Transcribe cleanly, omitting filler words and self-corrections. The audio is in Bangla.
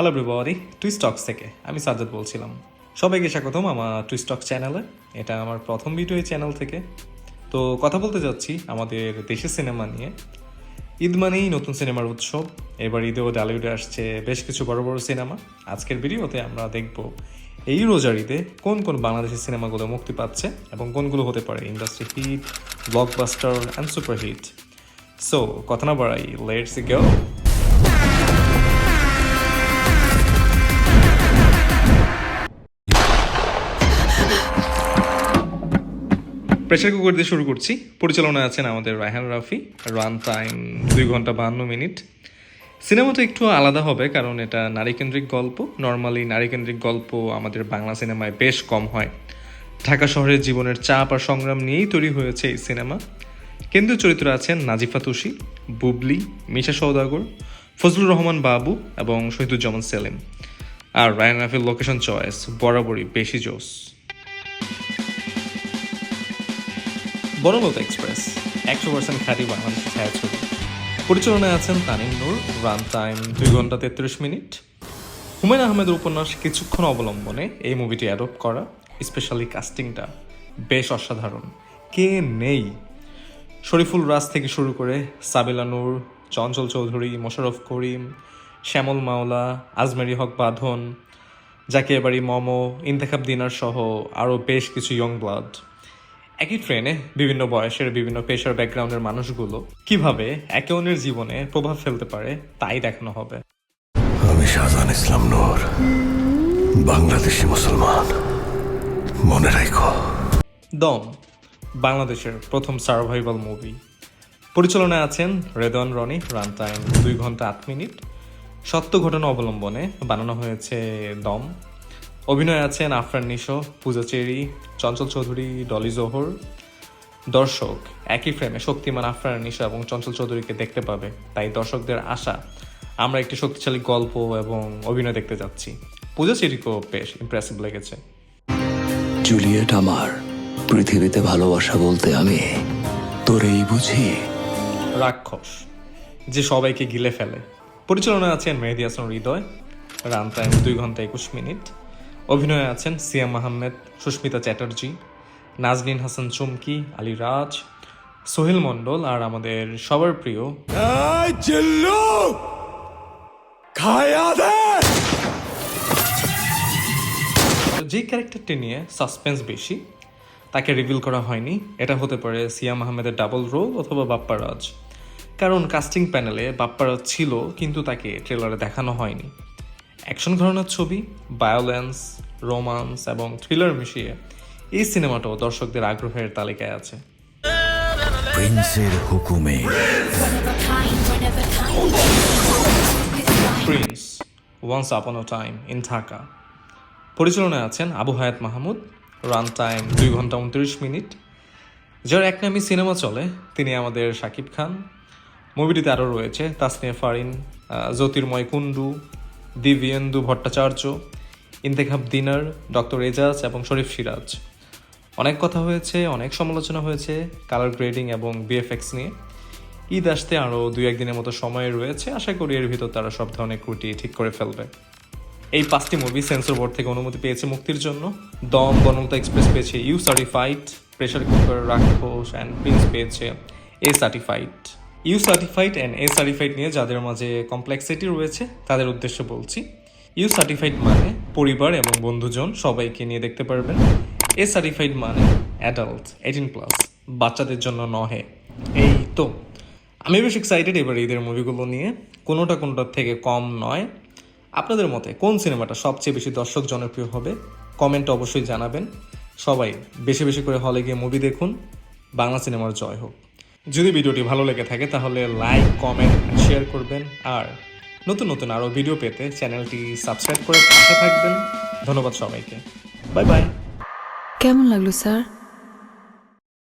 হ্যালো এভরিবডি, টুইস্টক্স থেকে আমি সাজ্জাদ বলছিলাম। সবাইকে স্বাগতম আমার টুইস্টক্স চ্যানেলে। এটা আমার প্রথম ভিডিও এই চ্যানেল থেকে। তো কথা বলতে যাচ্ছি আমাদের দেশের সিনেমা নিয়ে। ঈদ মানেই নতুন সিনেমার উৎসব। এবার ঈদেও ডালিউডে আসছে বেশ কিছু বড় বড় সিনেমা। আজকের ভিডিওতে আমরা দেখব এই রোজার ঈদে কোন কোন বাংলাদেশের সিনেমাগুলো মুক্তি পাচ্ছে এবং কোনগুলো হতে পারে industry hit, blockbuster and super hit. So কথা না বাড়াই, লেটস গো। প্রেশার কুকার দিয়ে শুরু করছি। পরিচালনায় আছেন আমাদের রায়হান রাফি। রান টাইম 2 ঘন্টা 52 মিনিট। সিনেমাটা একটু আলাদা হবে কারণ এটা নারীকেন্দ্রিক গল্প। নর্মালি নারীকেন্দ্রিক গল্প আমাদের বাংলা সিনেমায় বেশ কম হয়। ঢাকা শহরের জীবনের চাপ আর সংগ্রাম নিয়েই তৈরি হয়েছে এই সিনেমা। কেন্দ্রীয় চরিত্রে আছেন নাজিফা তুষি, বুবলি, মিশা সওদাগর, ফজলুর রহমান বাবু এবং শহীদুজ্জামান সেলিম। আর রায়হান রাফির লোকেশন চয়েস বরাবরই বেশি জোস। বনলতা এক্সপ্রেস 100% খাঁটি বাংলাদেশি ছায়াছবি। পরিচালনায় আছেন তানিম নূর। রান টাইম 2 ঘন্টা 33 মিনিট। হুমায়ুন আহমেদের উপন্যাস কিছুক্ষণ অবলম্বনে এই মুভিটি অ্যাডপ্ট করা। স্পেশালি কাস্টিংটা বেশ অসাধারণ। কে নেই? শরীফুল রাজ থেকে শুরু করে সাবিলা নূর, চঞ্চল চৌধুরী, মোশাররফ করিম, শ্যামল মাওলা, আজমেরি হক বাঁধন, জাকিয়া বাড়ি মমো, ইন্তেখাব দিনার সহ আরও বেশ কিছু ইয়ং ব্লাড। একই ট্রেনে বিভিন্ন বয়সের বিভিন্ন পেশার ব্যাকগ্রাউন্ডের মানুষগুলো কিভাবে একে অন্যের জীবনে প্রভাব ফেলতে পারে তাই দেখানো হবে। আমি শাহজাহান ইসলাম নূর, বাংলাদেশি মুসলমান, মনে রাখো। দম বাংলাদেশের প্রথম সার্ভাইভাল মুভি। পরিচালনায় আছেন রেদওয়ান রনি। রান টাইম 2 ঘন্টা 8 মিনিট। সত্য ঘটনা অবলম্বনে বানানো হয়েছে দম। অভিনয়ে আছেন আফরান নিশো, পূজা চেরি, চঞ্চল চৌধুরী, ডলি জোহর। দর্শক একই ফ্রেমে শক্তিমান আফরান নিশো এবং চঞ্চল চৌধুরীকে দেখতে পাবে, তাই দর্শকদের আশা আমরা একটি শক্তিশালী গল্প এবং অভিনয় দেখতে যাচ্ছি। পূজা চেরিকেও বেশ ইমপ্রেসিভ লেগেছে। জুলিয়েট আমার, পৃথিবীতে ভালোবাসা বলতে আমি তোরেই বুঝি। রাক্ষস যে সবাইকে গিলে ফেলে। পরিচালনায় আছেন মেহেদী হাসান হৃদয়। রান টাইম 2 ঘন্টা 21 মিনিট। অভিনয়ে আছেন সিয়াম আহমেদ, সুস্মিতা চ্যাটার্জি, নাজনীন হাসান চুমকি, আলী রাজ, সোহেল মণ্ডল আর আমাদের সবার প্রিয় যে ক্যারেক্টারটি নিয়ে সাসপেন্স বেশি, তাকে রিভিল করা হয়নি। এটা হতে পারে সিয়াম আহমেদের ডাবল রোল অথবা বাপ্পা রাজ, কারণ কাস্টিং প্যানেলে বাপ্পা রাজ ছিল কিন্তু তাকে ট্রেলারে দেখানো হয়নি। অ্যাকশন ঘরানার ছবি, ভায়োলেন্স, রোমান্স এবং থ্রিলার মিশিয়ে এই সিনেমাটাও দর্শকদের আগ্রহের তালিকায় আছে। প্রিন্সের হুকুমে Prince once upon a time in Dhaka. পরিচালনায় আছেন আবু হায়াত মাহমুদ। রান টাইম 2 ঘন্টা 29 মিনিট। যার এক নামী সিনেমা চলে তিনি আমাদের শাকিব খান। মুভিটিতে আরও রয়েছে তাসনিয়া ফারিন, জ্যোতির্ময় কুণ্ডু, দিব্যেন্দু ভট্টাচার্য, ইন্তেখাব দিনার, ডক্টর এজাজ এবং শরীফ সিরাজ। অনেক কথা হয়েছে, অনেক সমালোচনা হয়েছে কালার গ্রেডিং এবং বিএফএক্স নিয়ে। ঈদ আসতে আরও 2-1 দিনের মতো সময় রয়েছে। আশা করি এর ভিতর তারা সব ধরনের ত্রুটি ঠিক করে ফেলবে। এই 5টি মুভি সেন্সর বোর্ড থেকে অনুমতি পেয়েছে মুক্তির জন্য। দম, বনলতা এক্সপ্রেস পেয়েছে U certified, pressure cooker, Rakkhosh and prince পেয়েছে A certified. U certified and A certified নিয়ে যাদের মাঝে কমপ্লেক্সিটি রয়েছে তাদের উদ্দেশ্যে বলছি। ইউ সার্টিফাইড মানে পরিবার এবং বন্ধুজন সবাইকে নিয়ে দেখতে পারবেন। এ সার্টিফাইড মানে অ্যাডাল্ট 18+, বাচ্চাদের জন্য নহে। এই তো আমি বেশ এক্সাইটেড এবার ঈদের মুভিগুলো নিয়ে। কোনোটার থেকে কম নয়। আপনাদের মতে কোন সিনেমাটা সবচেয়ে বেশি দর্শক জনপ্রিয় হবে কমেন্টে অবশ্যই জানাবেন। সবাই বেশি বেশি করে হলে গিয়ে মুভি দেখুন। বাংলা সিনেমার জয় হোক। যদি ভিডিওটি ভালো লেগে থাকে তাহলে লাইক, কমেন্ট, শেয়ার করবেন। আর নতুন নতুন আরও ভিডিও পেতে চ্যানেলটি সাবস্ক্রাইব করে পাশে থাকবেন। ধন্যবাদ সবাইকে। Bye bye. কেমন লাগলো স্যার?